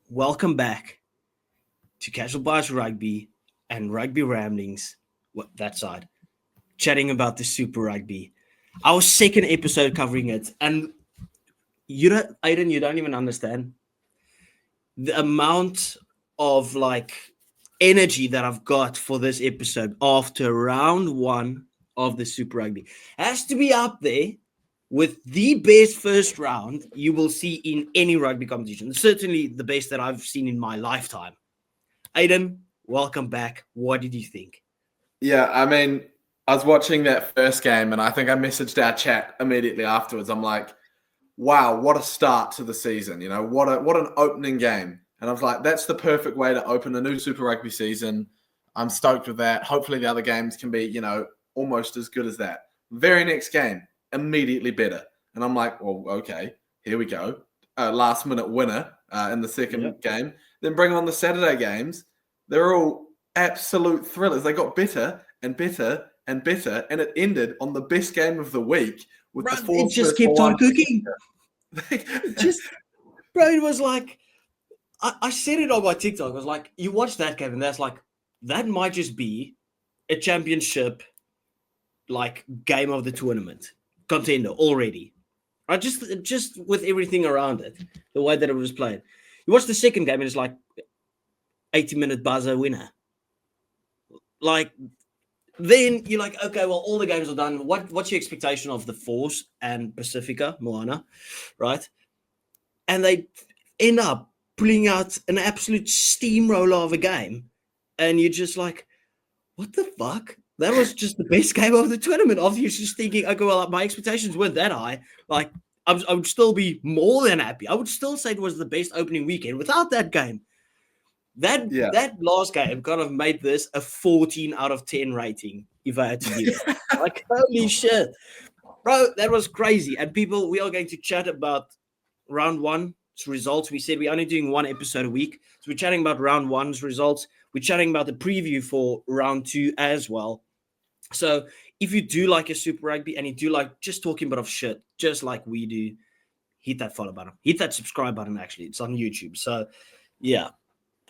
Welcome back to CasualBiasRugby and Rugby Ramblings, that side, chatting about the Super Rugby. Our second episode covering it, and Aiden, you don't even understand the amount of energy that I've got for this episode after round one of the Super Rugby. It has to be up there with the best first round you will see in any rugby competition. Certainly the best that I've seen in my lifetime. Aiden, welcome back. What did you think? Yeah, I mean, I was watching that first game and I think I messaged our chat immediately afterwards. I'm like, wow, what a start to the season. You know, what an opening game. And I was like, that's the perfect way to open a new Super Rugby season. I'm stoked with that. Hopefully the other games can be, almost as good as that. Very next game, immediately better. And I'm like, well, okay, here we go. Last minute winner in the second game. Then bring on the Saturday games. They're all absolute thrillers. They got better and better and better. And it ended on the best game of the week with the four. It just kept on cooking. It was like, I said it on my TikTok. I was like, you watch that game and that's like, that might just be a championship game of the tournament contender already. Right? Just with everything around it, the way that it was played. You watch the second game and it's like 80-minute buzzer winner. Then you're like, okay, well, all the games are done. What's your expectation of the Force and Pasifika, Moana, right? And they end up pulling out an absolute steamroller of a game. And you're just like, what the fuck? That was just the best game of the tournament. Obviously, just thinking, okay, well, my expectations weren't that high. I would still be more than happy. I would still say it was the best opening weekend without that game. That last game kind of made this a 14 out of 10 rating, if I had to give it. Holy shit. Bro, that was crazy. And people, we are going to chat about round one's results. We said we're only doing one episode a week. So we're chatting about round one's results. We're chatting about the preview for round two as well. So if you do like a Super Rugby and you do like just talking about shit, just like we do, hit that follow button. Hit that subscribe button, actually. It's on YouTube. So, yeah.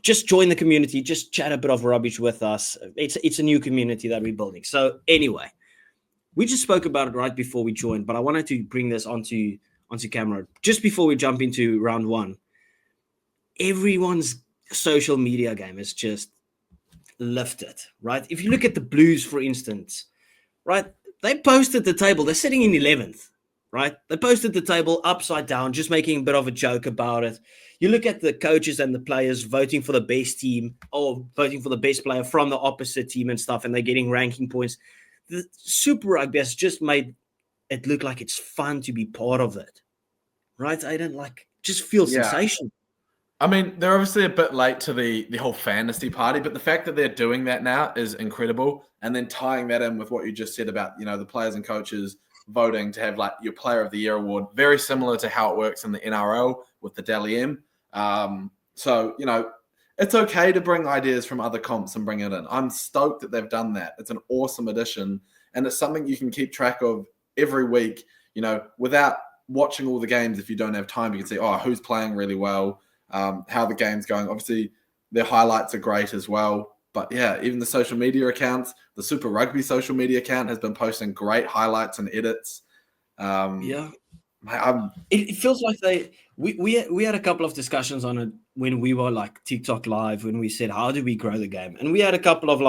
Just join the community. Just chat a bit of rubbish with us. It's a new community that we're building. So, anyway, we just spoke about it right before we joined, but I wanted to bring this onto camera. Just before we jump into round one, everyone's social media game is just lifted, right? If you look at the Blues, for instance, right, they posted the table. They're sitting in 11th, right? They posted the table upside down, just making a bit of a joke about it. You look at the coaches and the players voting for the best team or voting for the best player from the opposite team and stuff, and they're getting ranking points. The Super Rugby has just made it look like it's fun to be part of it, right? I don't just feel sensational. I mean, they're obviously a bit late to the whole fantasy party, but the fact that they're doing that now is incredible. And then tying that in with what you just said about, the players and coaches voting to have your Player of the Year award, very similar to how it works in the NRL with the Dally M. So, it's okay to bring ideas from other comps and bring it in. I'm stoked that they've done that. It's an awesome addition. And it's something you can keep track of every week, without watching all the games. If you don't have time, you can see, who's playing really well. How the game's going. Obviously, their highlights are great as well. But yeah, even the social media accounts, the Super Rugby social media account has been posting great highlights and edits. It feels like we had a couple of discussions on it when we were TikTok live, when we said, how do we grow the game? And we had a couple of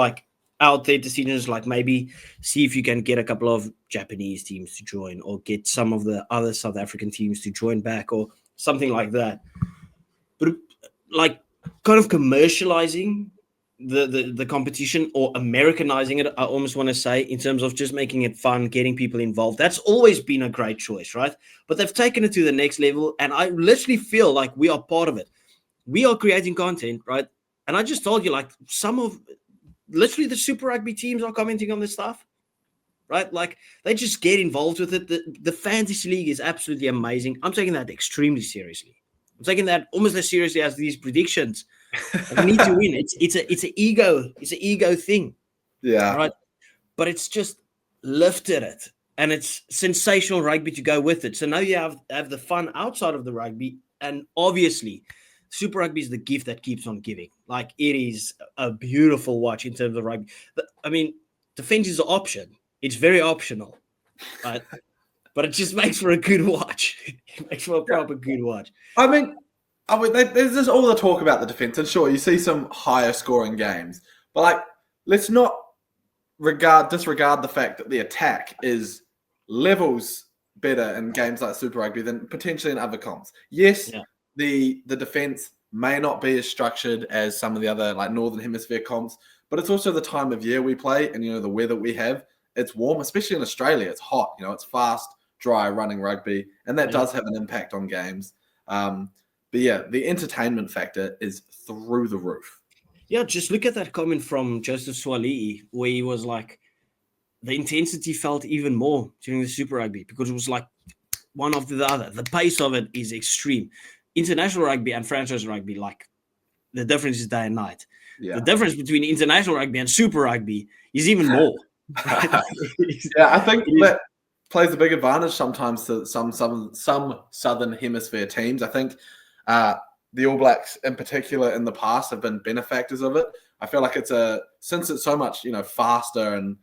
out there decisions, maybe see if you can get a couple of Japanese teams to join or get some of the other South African teams to join back or something like that. But kind of commercializing the competition or Americanizing it, I almost want to say, in terms of just making it fun, getting people involved. That's always been a great choice, right? But they've taken it to the next level, and I literally feel like we are part of it. We are creating content, right? And I just told you, some of literally the Super Rugby teams are commenting on this stuff, right? They just get involved with it. The fantasy league is absolutely amazing. I'm taking that extremely seriously. I'm taking that almost as seriously as these predictions. We need to win. It's an ego thing. Yeah. Right. But it's just lifted it, and it's sensational rugby to go with it. So now you have the fun outside of the rugby, and obviously Super Rugby is the gift that keeps on giving. Like, it is a beautiful watch in terms of rugby. I mean, defense is an option. It's very optional, right? But it just makes for a good watch. It makes for a proper good watch. I mean, there's just all the talk about the defense, and sure, you see some higher scoring games, but like, let's not disregard the fact that the attack is levels better in games like Super Rugby than potentially in other comps. Yes, the defense may not be as structured as some of the other like Northern Hemisphere comps, but it's also the time of year we play, and the weather we have. It's warm, especially in Australia. It's hot. It's fast, dry, running rugby, and that does have an impact on games. But yeah, the entertainment factor is through the roof. Yeah, just look at that comment from Joseph Swali'i, where he was like, the intensity felt even more during the Super Rugby because it was like one after the other. The pace of it is extreme. International rugby and franchise rugby, like, the difference is day and night. Yeah. The difference between international rugby and Super Rugby is even more. Yeah, I think that plays a big advantage sometimes to some Southern Hemisphere teams. I think the All Blacks in particular in the past have been benefactors of it. I feel like since it's so much faster and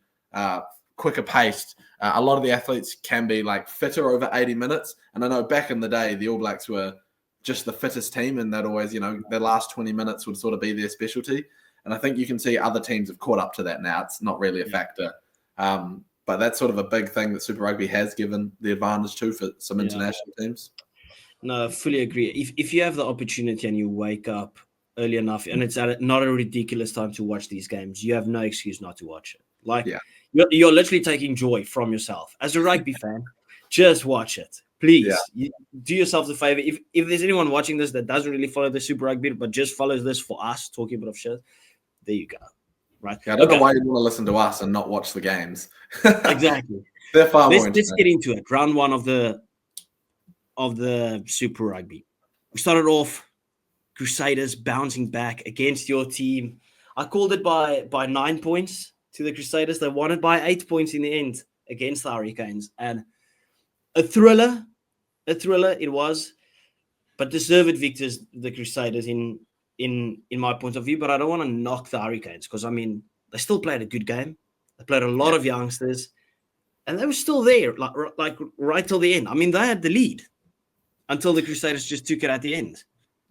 quicker paced, a lot of the athletes can be like fitter over 80 minutes. And I know back in the day, the All Blacks were just the fittest team, and that always, their last 20 minutes would sort of be their specialty. And I think you can see other teams have caught up to that now. It's not really a factor. But that's sort of a big thing that Super Rugby has given the advantage to for some international teams. No, I fully agree. If you have the opportunity and you wake up early enough, and it's not a ridiculous time to watch these games, you have no excuse not to watch it. Like, you're literally taking joy from yourself. As a rugby fan, just watch it. Please, do yourself the favor. If there's anyone watching this that doesn't really follow the Super Rugby, but just follows this for us, talking a bit of shit, there you go. Right. Yeah, I don't know why you want to listen to us and not watch the games. Exactly. They're far more Let's get into it. Round one of the Super Rugby. We started off Crusaders bouncing back against your team. I called it by 9 points to the Crusaders. They won it by 8 points in the end against the Hurricanes. And a thriller it was, but deserved victors, the Crusaders, in my point of view. But I don't want to knock the Hurricanes because, I mean, they still played a good game. They played a lot of youngsters, and they were still there, like right till the end. I mean, they had the lead until the Crusaders just took it at the end.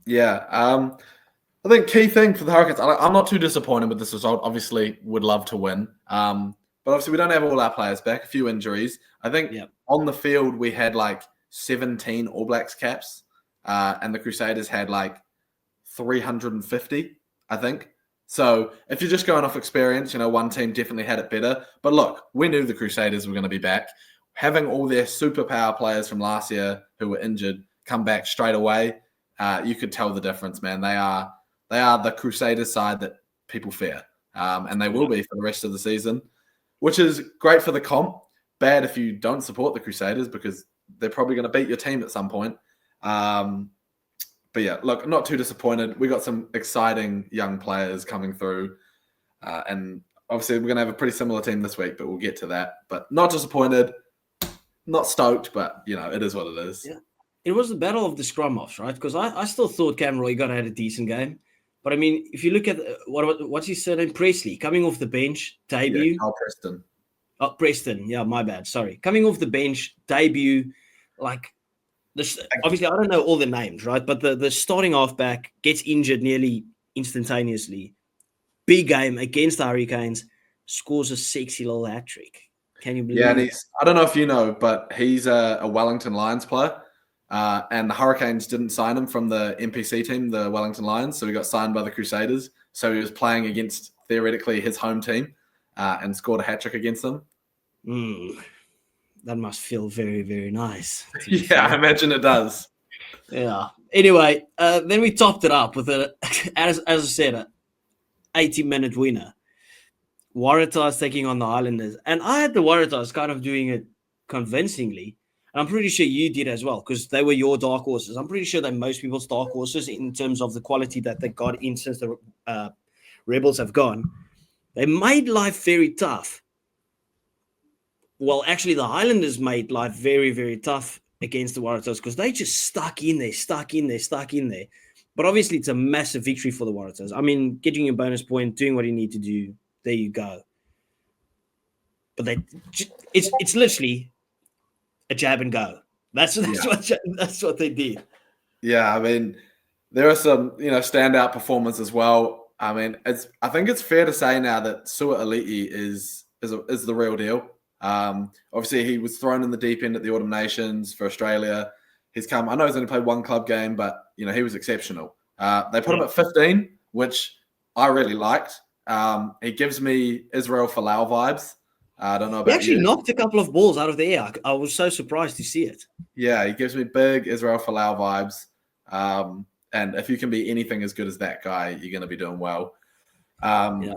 Yeah. I think key thing for the Hurricanes, I'm not too disappointed with this result. Obviously, would love to win. But obviously, we don't have all our players back, a few injuries. I think on the field, we had like 17 All Blacks caps, and the Crusaders had like 350, I think. So if you're just going off experience, one team definitely had it better. But look, we knew the Crusaders were going to be back. Having all their superpower players from last year who were injured come back straight away, you could tell the difference, man. They are the Crusaders side that people fear, and they will be for the rest of the season, which is great for the comp. Bad if you don't support the Crusaders because they're probably going to beat your team at some point. But yeah, look, I'm not too disappointed. We got some exciting young players coming through. And obviously we're going to have a pretty similar team this week, but we'll get to that. But not disappointed, not stoked, but, it is what it is. Yeah. It was the battle of the scrum-offs, right? Because I still thought Cam Roy-Gott had a decent game. But, I mean, if you look at what's his surname? Presley, coming off the bench, debut. Yeah, Preston. Oh, Preston. Yeah, my bad. Sorry. Coming off the bench, debut, like... Obviously, I don't know all the names, right? But the starting halfback gets injured nearly instantaneously. Big game against the Hurricanes, scores a sexy little hat trick. Can you believe? Yeah, and I don't know if you know, but he's a Wellington Lions player, and the Hurricanes didn't sign him from the NPC team, the Wellington Lions, so he got signed by the Crusaders. So he was playing against theoretically his home team, and scored a hat trick against them. That must feel very, very nice. Yeah, I imagine it does. Yeah. Anyway, then we topped it up with as I said, an 80-minute winner. Waratahs taking on the Highlanders. And I had the Waratahs kind of doing it convincingly. And I'm pretty sure you did as well, because they were your dark horses. I'm pretty sure they're most people's dark horses in terms of the quality that they got in since the Rebels have gone. They made life very tough Well, actually, the Highlanders made life very, very tough against the Waratahs because they just stuck in there. But obviously, it's a massive victory for the Waratahs. I mean, getting your bonus point, doing what you need to do, there you go. But it's literally a jab and go. That's what they did. Yeah, I mean, there are some standout performances as well. I mean, I think it's fair to say now that Sua'ali'i is the real deal. Obviously, he was thrown in the deep end at the Autumn Nations for Australia. I know he's only played one club game, but he was exceptional. They put him at 15, which I really liked. He gives me Israel Folau vibes. I don't know about you. He actually knocked a couple of balls out of the air. I was so surprised to see it. Yeah, he gives me big Israel Folau vibes. And if you can be anything as good as that guy, you're going to be doing well. And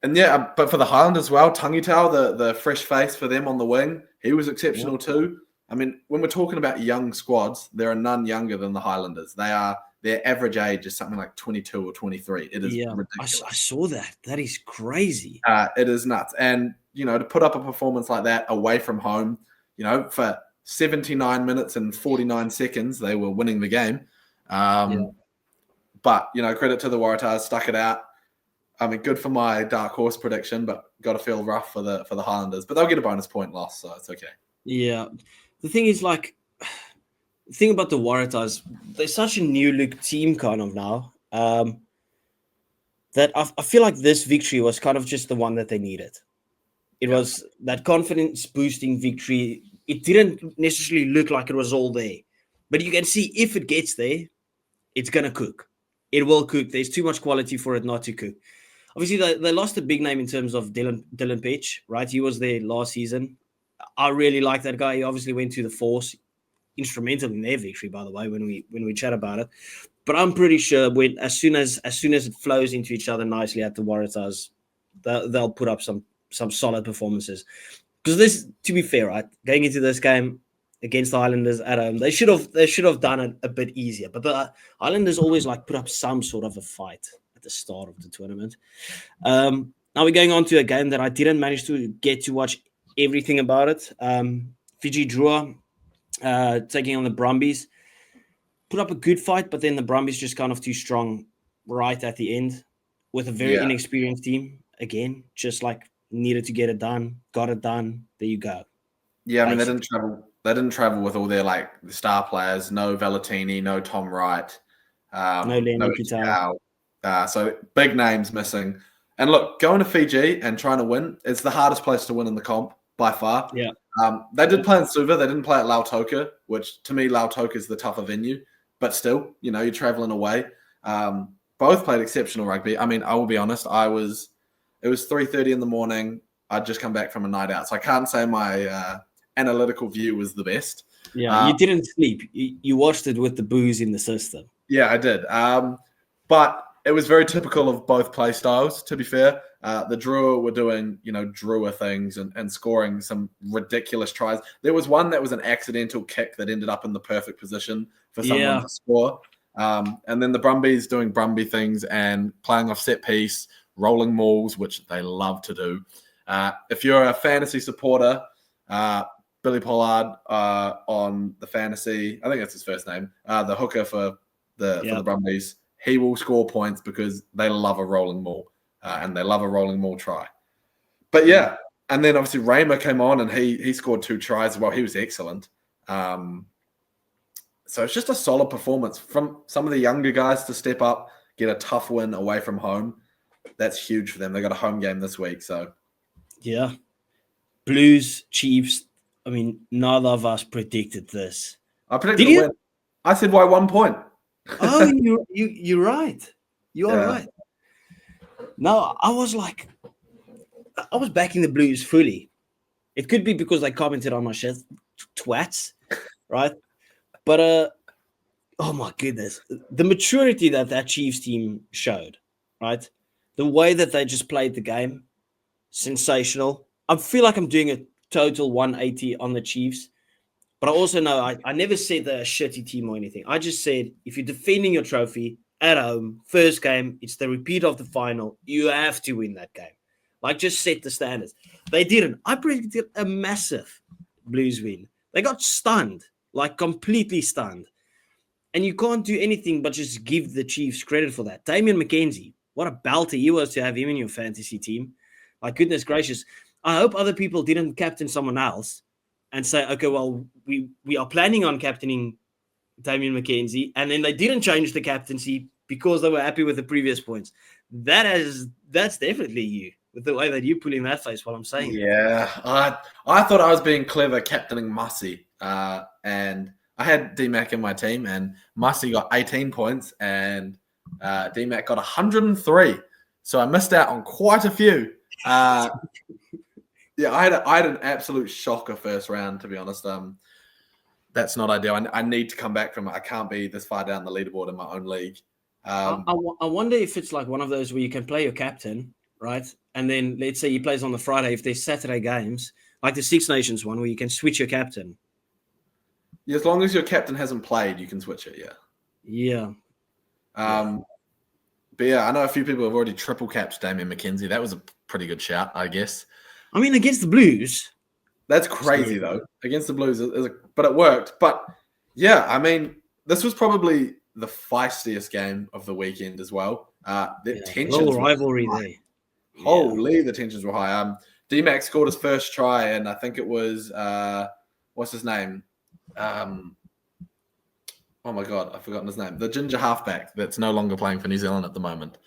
but for the Highlanders as well, Tangitau, the fresh face for them on the wing, he was exceptional too. I mean, when we're talking about young squads, there are none younger than the Highlanders. Their average age is something like 22 or 23. It is ridiculous. I saw that. That is crazy. It is nuts. And, to put up a performance like that away from home, for 79 minutes and 49 seconds, they were winning the game. But, credit to the Waratahs, stuck it out. I mean, good for my dark horse prediction, but got to feel rough for the Highlanders. But they'll get a bonus point loss, so it's okay. Yeah. The thing is, the thing about the Waratahs, they're such a new look team kind of now that I feel like this victory was kind of just the one that they needed. It was that confidence-boosting victory. It didn't necessarily look like it was all there. But you can see if it gets there, it's going to cook. It will cook. There's too much quality for it not to cook. Obviously, they lost a big name in terms of Dylan Pitch, right? He was there last season. I really like that guy. He obviously went to the Force, instrumental in their victory, by the way, when we chat about it. But I'm pretty sure as soon as it flows into each other nicely at the Waratahs, they'll put up some solid performances. Because this, to be fair, right, going into this game against the Highlanders at home, they should have done it a bit easier. But the Highlanders always put up some sort of a fight at the start of the tournament. Now we're going on to a game that I didn't manage to get to watch everything about it. Fiji Drua taking on the Brumbies. Put up a good fight, but then the Brumbies just kind of too strong right at the end with a very inexperienced team. Again, just needed to get it done, got it done. There you go. Yeah, I mean, they didn't travel with all their the star players. No Valentini, no Tom Wright, no Lenny Pitau. So big names missing. And look, going to Fiji and trying to win, it's the hardest place to win in the comp by far. Yeah. They did play in Suva. They didn't play at Lautoka, which to me, Lautoka is the tougher venue. But still, you're traveling away. Both played exceptional rugby. I mean, I will be honest. It was 3:30 in the morning. I'd just come back from a night out. So I can't say my analytical view was the best. Yeah, you didn't sleep. You watched it with the booze in the system. Yeah, I did. But it was very typical of both play styles, to be fair. The Drua were doing, Drua things and scoring some ridiculous tries. There was one that was an accidental kick that ended up in the perfect position for someone to score. And then the Brumbies doing Brumby things and playing off set piece, rolling mauls, which they love to do. If you're a fantasy supporter, Billy Pollard on the fantasy, I think that's his first name, the hooker for the Brumbies, he will score points because they love a rolling maul and they love a rolling maul try. But yeah, and then obviously Raymer came on and he scored 2 tries as well. He was excellent. So it's just a solid performance from some of the younger guys to step up, get a tough win away from home. That's huge for them. They got a home game this week. So yeah, Blues, Chiefs. I mean, neither of us predicted this. I predicted a win. I said by 1 point. Oh, you're right. You are right. No, I was backing the Blues fully. It could be because they commented on my shit, twats, right? But oh my goodness, the maturity that Chiefs team showed, right? The way that they just played the game, sensational. I feel like I'm doing a total 180 on the Chiefs. But I also know I never said they're a shitty team or anything. I just said if you're defending your trophy at home, first game, it's the repeat of the final. You have to win that game. Like, just set the standards. They didn't. I predicted a massive Blues win. They got stunned, like completely stunned. And you can't do anything but just give the Chiefs credit for that. Damian McKenzie, what a belter he was to have him in your fantasy team. Like, goodness gracious. I hope other people didn't captain someone else and say, okay, well, we are planning on captaining Damian McKenzie, and then they didn't change the captaincy because they were happy with the previous points. That's definitely you, with the way that you put in that face while I'm saying it. Yeah, I thought I was being clever captaining Mussy, and I had D-Mac in my team, and Mussy got 18 points, and D-Mac got 103. So I missed out on quite a few. Yeah, I had an absolute shocker first round, to be honest. That's not ideal. I need to come back from it. I can't be this far down the leaderboard in my own league. I wonder if it's like one of those where you can play your captain, right? And then let's say he plays on the Friday. If there's Saturday games, like the Six Nations one, where you can switch your captain. Yeah, as long as your captain hasn't played, you can switch it. Yeah. Yeah. But yeah, I know a few people have already triple capped Damian McKenzie. That was a pretty good shout, I guess. I mean, against the Blues. That's crazy, though. Against the Blues, but it worked. But yeah, I mean, this was probably the feistiest game of the weekend as well. The tensions were rivalry high. there. Holy, the tensions were high. D-Mac scored his first try, and I think it was what's his name? Oh my god, I've forgotten his name. The ginger halfback that's no longer playing for New Zealand at the moment.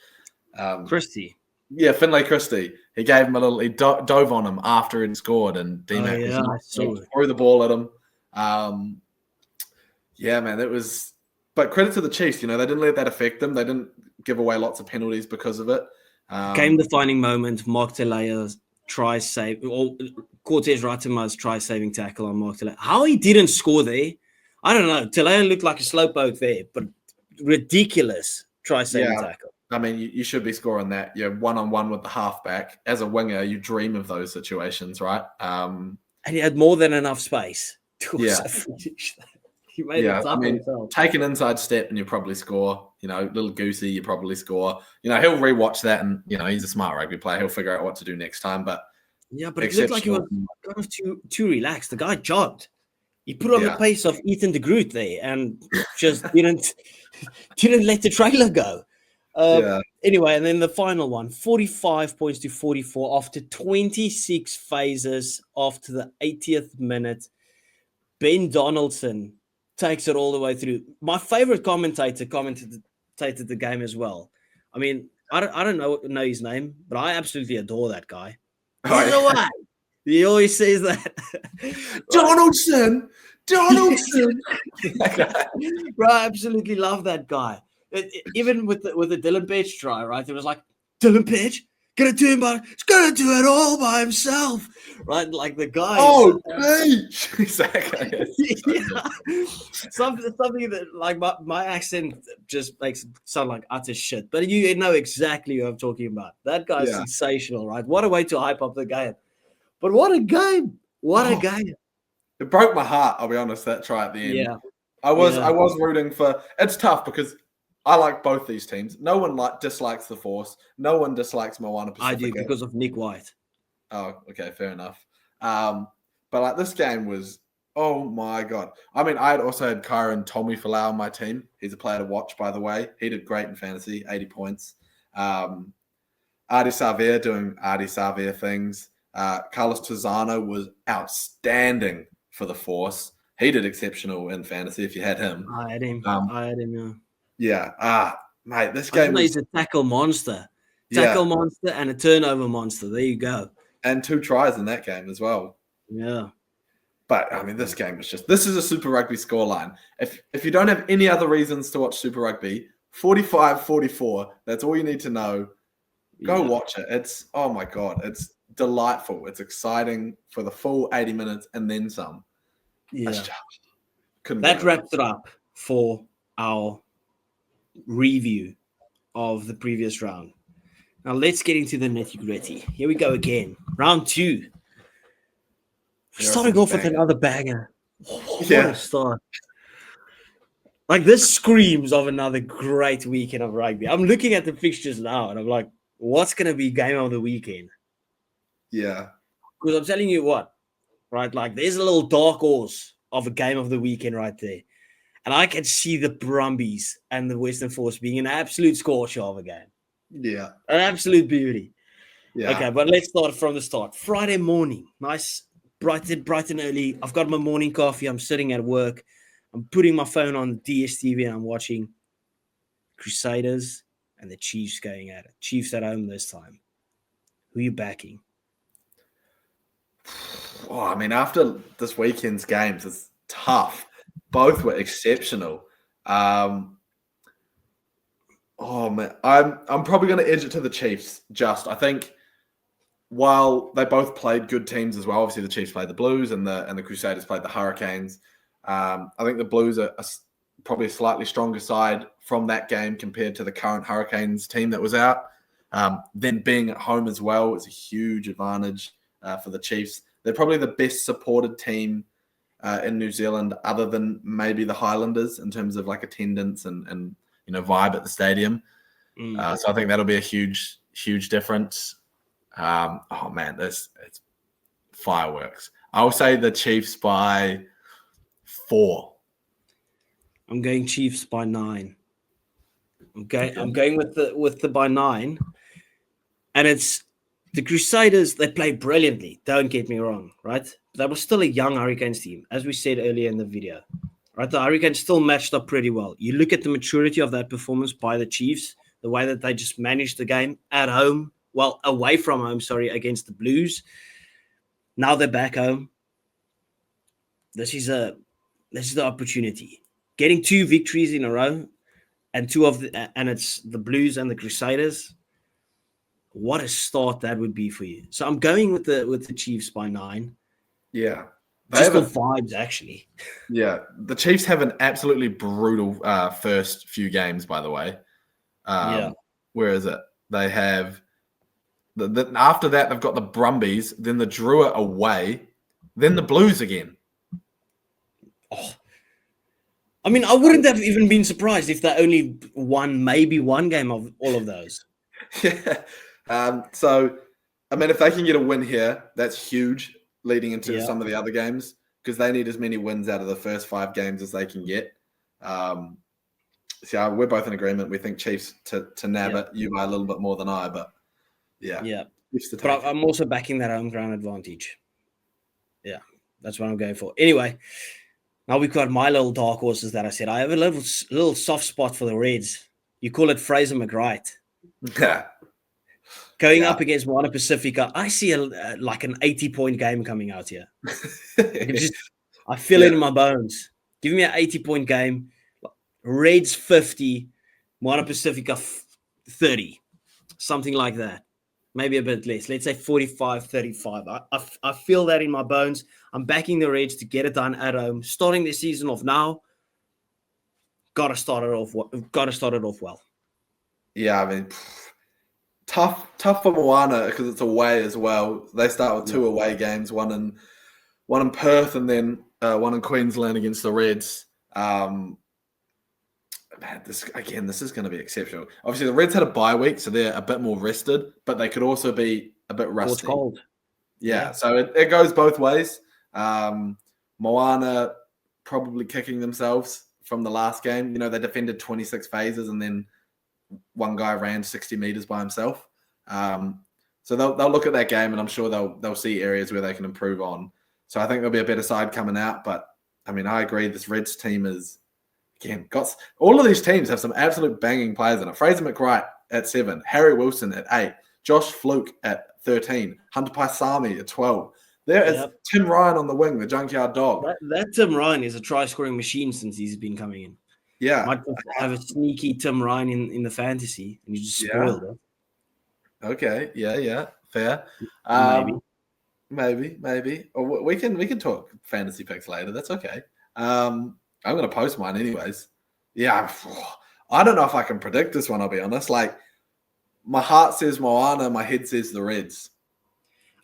Christie. Yeah, Finlay Christie. He gave him a little. He dove on him after he'd scored, and D-Mac threw the ball at him. Yeah, man, that was. But credit to the Chiefs. You know, they didn't let that affect them. They didn't give away lots of penalties because of it. Game-defining moment. Mark Telea's try save, or Cortez Ratama's try-saving tackle on Mark Telea. How he didn't score there, I don't know. Telea looked like a slowpoke there, but ridiculous try-saving tackle. I mean, you should be scoring that. You're one-on-one with the halfback. As a winger, you dream of those situations, right? And he had more than enough space. Yeah. He made it tough himself. Take an inside step and you probably score. You know, little goosey, you probably score. You know, he'll rewatch that and, you know, he's a smart rugby player. He'll figure out what to do next time. But yeah, but it looked like he was kind of too relaxed. The guy jogged. He put on the pace of Ethan de Groot there and just didn't let the trailer go. Anyway, and then the final one, 45 points to 44 after 26 phases after the 80th minute. Ben Donaldson takes it all the way through. My favorite commentator commentated the game as well. I mean, I don't know his name, but I absolutely adore that guy. He always says that. Donaldson. Bro, I absolutely love that guy. Even with the Dylan Page try, right? It was like, Dylan Page, gonna do it, he's gonna do it all by himself, right? Like the guy. Oh, Page! Exactly. Something that like my accent just makes it sound like utter shit, but you know exactly who I'm talking about. That guy's sensational, right? What a way to hype up the game. But what a game! What a game! It broke my heart. I'll be honest. That try at the end. Yeah, I was rooting for. It's tough because I like both these teams. No one dislikes the Force. No one dislikes Moana Pasifika. I do because of Nick White. Oh, okay, fair enough. But like this game was, oh my god. I mean, I had also had Kyron Tommy Falau on my team. He's a player to watch, by the way. He did great in fantasy, 80 points. Artie Sarver doing Artie Sarver things. Carlos Tizano was outstanding for the Force. He did exceptional in fantasy if you had him. I had him. Yeah. Yeah. Mate, this game he's a tackle monster. Monster and a turnover monster. There you go. And 2 tries in that game as well. Yeah. But I mean, this game is this is a Super Rugby scoreline. If you don't have any other reasons to watch Super Rugby, 45-44, that's all you need to know. Go watch it. It's, oh my God, it's delightful. It's exciting for the full 80 minutes and then some. Yeah. That wrapped it up for our review of the previous round. Now let's get into the nitty-gritty. Here we go again. Round 2. Starting off with another banger. What a start. Like, this screams of another great weekend of rugby. I'm looking at the fixtures now and I'm like, what's going to be game of the weekend? Yeah. Because I'm telling you what, right? Like, there's a little dark horse of a game of the weekend right there. And I can see the Brumbies and the Western Force being an absolute scorcher of a game. Yeah. An absolute beauty. Yeah. Okay, but let's start from the start. Friday morning, nice, bright and early. I've got my morning coffee. I'm sitting at work. I'm putting my phone on DSTV and I'm watching Crusaders and the Chiefs going at it. Chiefs at home this time. Who are you backing? Oh, I mean, after this weekend's games, it's tough. Both were exceptional. Oh man, I'm probably going to edge it to the Chiefs. I think while they both played good teams as well, obviously the Chiefs played the Blues and the Crusaders played the Hurricanes. I think the Blues are probably a slightly stronger side from that game compared to the current Hurricanes team that was out. Then being at home as well is a huge advantage for the Chiefs. They're probably the best supported team in New Zealand, other than maybe the Highlanders in terms of like attendance and vibe at the stadium. So I think that'll be a huge difference. Oh man, it's fireworks. I'll say the Chiefs by 4. I'm going Chiefs by 9. Okay, I'm going with the by 9, and it's the Crusaders. They play brilliantly. Don't get me wrong, right? That was still a young Hurricanes team, as we said earlier in the video. Right, the Hurricanes still matched up pretty well. You look at the maturity of that performance by the Chiefs, the way that they just managed the game at home, away from home, against the Blues. Now they're back home. This is the opportunity. Getting 2 victories in a row, and it's the Blues and the Crusaders. What a start that would be for you. So I'm going with the Chiefs by 9. Yeah. Just on vibes, actually. Yeah. The Chiefs have an absolutely brutal first few games, by the way. Where is it? They have after that, they've got the Brumbies, then the Drua away, then the Blues again. Oh, I mean, I wouldn't have even been surprised if they only won maybe one game of all of those. Yeah. So, I mean, if they can get a win here, that's huge leading into some of the other games, because they need as many wins out of the first 5 games as they can get. So we're both in agreement. We think Chiefs to nab it. You by a little bit more than I, but yeah. But I'm also backing that home ground advantage. Yeah, that's what I'm going for. Anyway, now we've got my little dark horses that I said. I have a little soft spot for the Reds. You call it Fraser McWright. Yeah. Going up against Moana Pasifika, I see like an 80-point game coming out here. I feel it in my bones. Give me an 80-point game. Reds 50, Moana Pasifika 30, something like that. Maybe a bit less. Let's say 45-35. I feel that in my bones. I'm backing the Reds to get it done at home. Starting the season off now. Got to start it off well. Yeah, I mean, tough for Moana because it's away as well. They start with 2 away games, one in Perth and then one in Queensland against the Reds. Man, this is going to be exceptional. Obviously, the Reds had a bye week, so they're a bit more rested, but they could also be a bit rusty. It's cold. Yeah, so it goes both ways. Moana probably kicking themselves from the last game. They defended 26 phases and then one guy ran 60 meters by himself. So they'll look at that game, and I'm sure they'll see areas where they can improve on. So I think there'll be a better side coming out. But I mean, I agree. This Reds team is got all of these teams have some absolute banging players in it. Fraser McWright at 7, Harry Wilson at 8, Josh Fluke at 13, Hunter Paisami at 12. There is Tim Ryan on the wing, the junkyard dog. That Tim Ryan is a try-scoring machine since he's been coming in. Yeah. Might have a sneaky Tim Ryan in the fantasy, and you just spoiled it. Okay. Yeah. Fair. Maybe. Or we can talk fantasy picks later. That's okay. I'm going to post mine anyways. Yeah. I don't know if I can predict this one, I'll be honest. Like, my heart says Moana, my head says the Reds.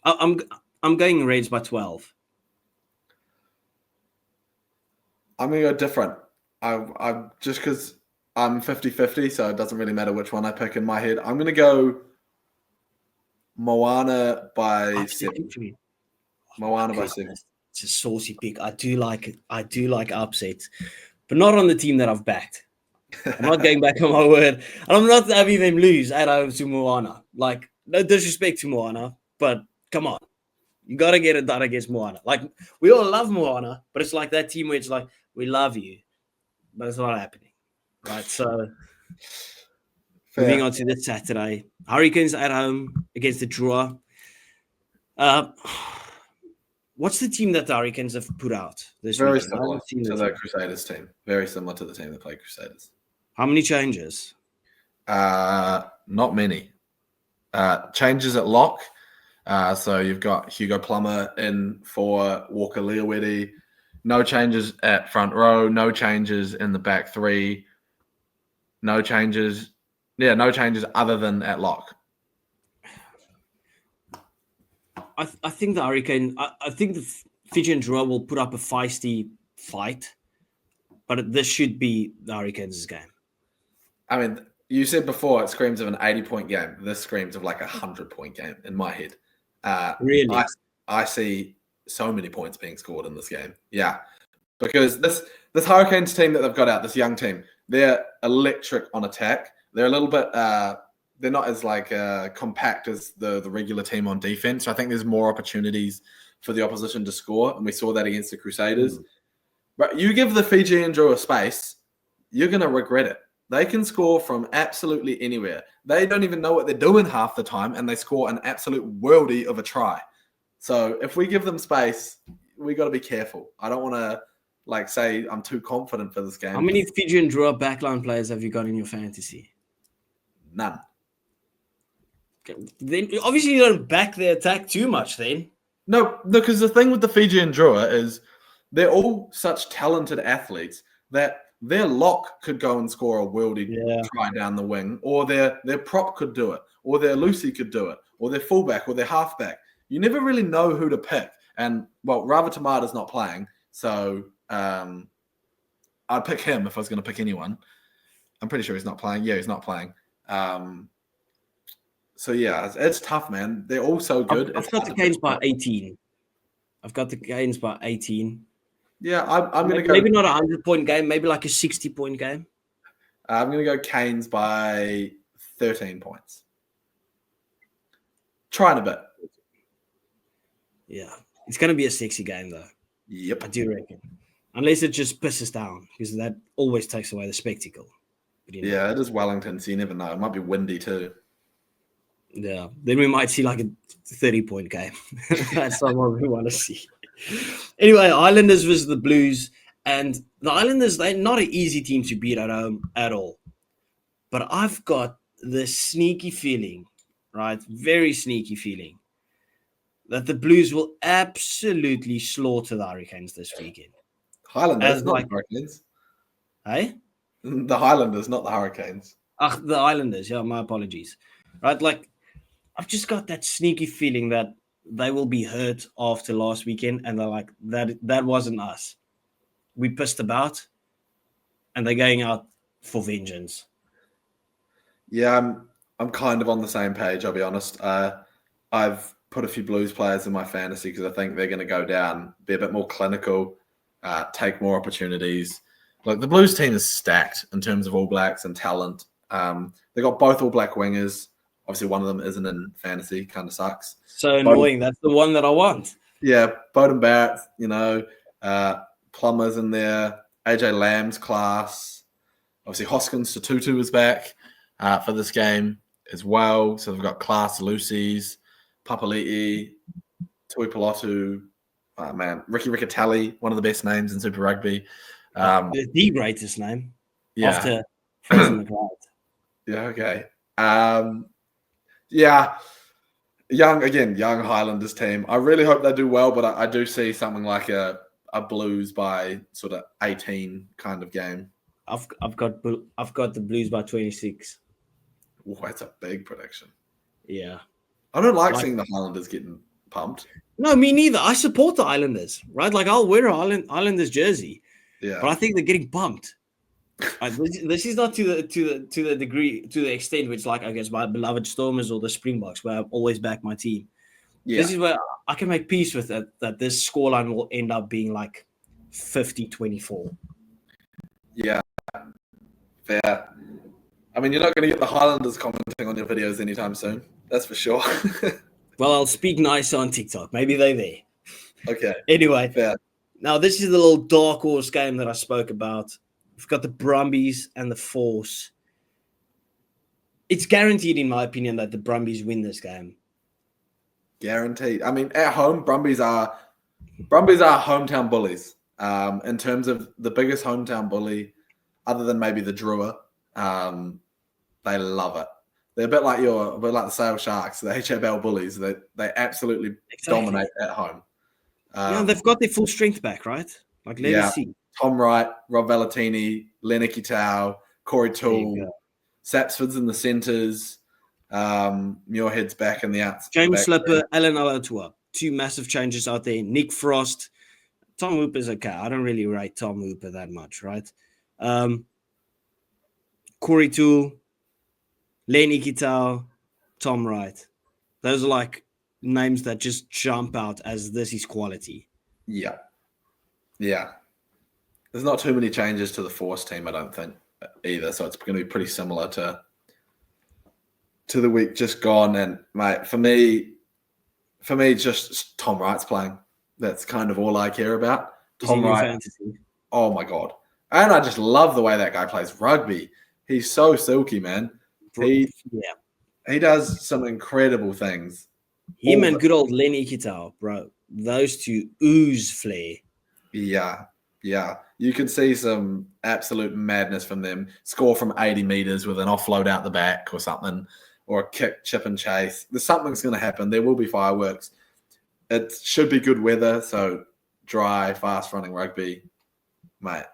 I'm going Reds by 12. I'm going to go different. I'm just because I'm 50-50, so it doesn't really matter which one I pick in my head. I'm going to go Moana by Upset 7. victory. Moana by Goodness, 7. it's a saucy pick. I do like it. I do like upsets, but not on the team that I've backed. I'm not going back on my word. And I'm not having them lose at home to Moana. Like, no disrespect to Moana, but come on. You got to get it done against Moana. Like, we all love Moana, but it's like that team where it's like, we love you, but it's not happening. Right? So, moving on to this Saturday. Hurricanes at home against the Drua. What's the team that the Hurricanes have put out this Very weekend? similar to the Crusaders team. Very similar to the team that played Crusaders. How many changes? Not many. Changes at lock. So you've got Hugo Plummer in for Walker Leawedi. No changes at front row. No changes in the back three. No changes. Yeah, no changes other than at lock. I think the Hurricane. I think the Fiji and Drua will put up a feisty fight, but this should be the Hurricanes' game. I mean, you said before it screams of an 80-point game. This screams of like a 100-point game in my head. Really? I see so many points being scored in this game. Yeah, because this Hurricanes team that they've got out, this young team, they're electric on attack. They're a little bit. They're not as like compact as the regular team on defense. So I think there's more opportunities for the opposition to score, and we saw that against the Crusaders. But you give the Fiji and Drua space, you're going to regret it. They can score from absolutely anywhere. They don't even know what they're doing half the time, and they score an absolute worldie of a try. So if we give them space, we got to be careful. I don't want to like say I'm too confident for this game. How many Fiji and Drua backline players have you got in your fantasy? None. Okay. Then obviously you don't back their attack too much. Then no, because the thing with the Fiji and Drua is they're all such talented athletes that their lock could go and score a worldie try down the wing, or their prop could do it, or their Lucy could do it, or their fullback, or their halfback. You never really know who to pick. And, well, Ravitamata's not playing, so I'd pick him if I was going to pick anyone. I'm pretty sure he's not playing. Yeah, he's not playing. So, yeah, it's tough, man. They're all so good. I've got the Canes by 18. Yeah, I'm going to go. Maybe not a 100-point game, maybe like a 60-point game. I'm going to go Canes by 13 points. Trying a bit. Yeah, it's going to be a sexy game, though. Yep. I do reckon. Unless it just pisses down, because that always takes away the spectacle. But, yeah, it is Wellington, so you never know. It might be windy, too. Yeah, then we might see like a 30-point game. That's not what we want to see. Anyway, Highlanders versus the Blues. And the Highlanders, they're not an easy team to beat at home at all. But I've got this sneaky feeling, right? Very sneaky feeling that the Blues will absolutely slaughter the Hurricanes this weekend. Highlanders, not the Hurricanes. Hey? The Highlanders, not the Hurricanes. The Highlanders. Yeah, my apologies. Right? Like, I've just got that sneaky feeling that they will be hurt after last weekend, and they're like, that wasn't us. We pissed about, and they're going out for vengeance. Yeah, I'm kind of on the same page, I'll be honest. I've put a few Blues players in my fantasy because I think they're going to go down, be a bit more clinical, take more opportunities. Look, the Blues team is stacked in terms of All Blacks and talent. They got both All Black wingers. Obviously, one of them isn't in fantasy. Kind of sucks. So annoying. That's the one that I want. Yeah, Bowden Barrett, Plummer's in there. AJ Lamb's class. Obviously, Hoskins Tutu is back for this game as well. So they've got class Lucy's, Papali'i, Tui Pilotu, Ricky Riccatelli, one of the best names in Super Rugby. The greatest name. Yeah. After Fraser McLeod. Yeah, okay. Young Highlanders team. I really hope they do well, but I do see something like a Blues by sort of 18 kind of game. I've got the Blues by 26. Oh, that's a big prediction. Yeah. I don't like seeing the Highlanders getting pumped. No, me neither. I support the Islanders, right? Like, I'll wear a Islanders jersey. Yeah. But I think they're getting pumped. This is not to the degree, to the extent which, like, I guess, my beloved Stormers or the Springboks, where I always back my team. Yeah. This is where I can make peace with it, that this scoreline will end up being like 50-24. Yeah. Fair. I mean, you're not going to get the Highlanders commenting on your videos anytime soon. That's for sure. Well, I'll speak nice on TikTok. Maybe they're there. Okay. Anyway, Fair. now this is the little dark horse game that I spoke about. We've got the Brumbies and the Force. It's guaranteed, in my opinion, that the Brumbies win this game. Guaranteed. I mean, at home, Brumbies are hometown bullies. In terms of the biggest hometown bully, other than maybe the Drua, they love it. They're a bit like the Sale Sharks, the HFL bullies. They absolutely dominate at home. They've got their full strength back, right? Like, let us see. Tom Wright, Rob Valentini, Leonard Kitao, Corey Toole, Sapsford's in the centres, Muirhead's back in the outs. James Slipper, Alan Alatua. 2 massive changes out there. Nick Frost. Tom Hooper's okay. I don't really rate Tom Hooper that much, right? Corey Toole, Lenny Kitao, Tom Wright. Those are like names that just jump out as this is quality. Yeah. Yeah. There's not too many changes to the Force team, I don't think, either. So it's going to be pretty similar to the week just gone. And, mate, for me, just Tom Wright's playing. That's kind of all I care about. Tom Wright. Fantasy? Oh, my God. And I just love the way that guy plays rugby. He's so silky, man. He does some incredible things. Him and good old Lenny Kitao, bro. Those two ooze flair. Yeah. Yeah. You can see some absolute madness from them. Score from 80 meters with an offload out the back or something, or a kick, chip and chase. There's something's going to happen. There will be fireworks. It should be good weather, so dry, fast-running rugby. Mate,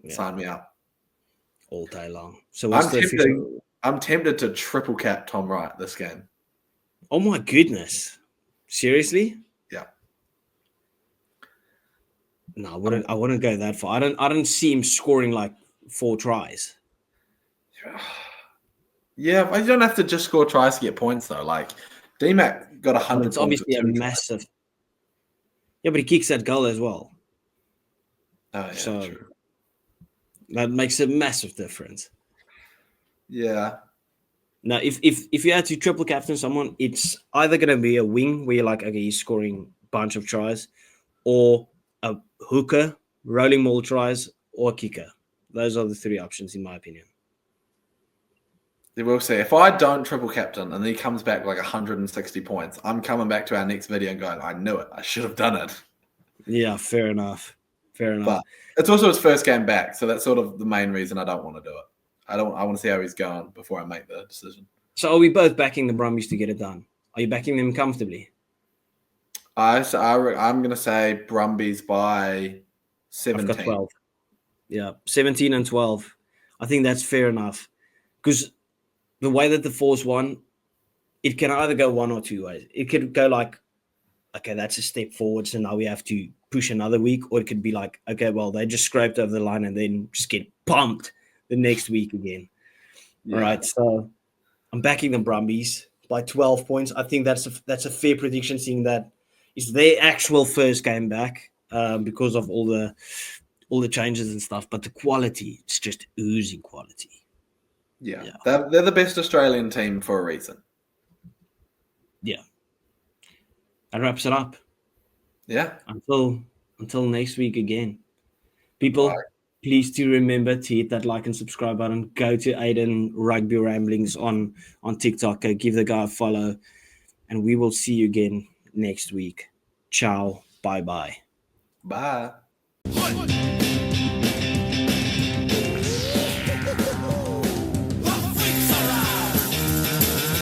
sign me up. All day long. So I'm tempted to triple cap Tom Wright this game. Oh, my goodness. Seriously? Yeah. No, I wouldn't go that far. I don't see him scoring like 4 tries. Yeah, but you don't have to just score tries to get points though. Like D-Mac got 100 It's obviously a massive tries. Yeah, but he kicks that goal as well. Oh yeah, so true. That makes a massive difference. Yeah. Now, if you had to triple captain someone, it's either going to be a wing where you're like, okay, he's scoring a bunch of tries, or a hooker, rolling maul tries, or a kicker. Those are the 3 options, in my opinion. You will see. If I don't triple captain and he comes back like 160 points, I'm coming back to our next video and going, I knew it. I should have done it. Yeah, fair enough. But it's also his first game back, so that's sort of the main reason I don't want to do it. I want to see how he's going before I make the decision. So are we both backing the Brumbies to get it done? Are you backing them comfortably? I'm going to say Brumbies by 17. I've got 12. Yeah, 17 and 12. I think that's fair enough. Because the way that the Force won, it can either go one or 2 ways. It could go like, okay, that's a step forward, so now we have to push another week. Or it could be like, okay, well, they just scraped over the line and then just get pumped the next week again. Yeah. All right, so I'm backing the Brumbies by 12 points. I think that's a fair prediction, seeing that it's their actual first game back because of all the changes and stuff. But the quality, it's just oozing quality. Yeah. They're the best Australian team for a reason. Yeah. That wraps it up. Yeah. Until next week again. People, please do remember to hit that like and subscribe button. Go to Aiden Rugby Ramblings on TikTok. Go give the guy a follow. And we will see you again next week. Ciao. Bye-bye. Bye.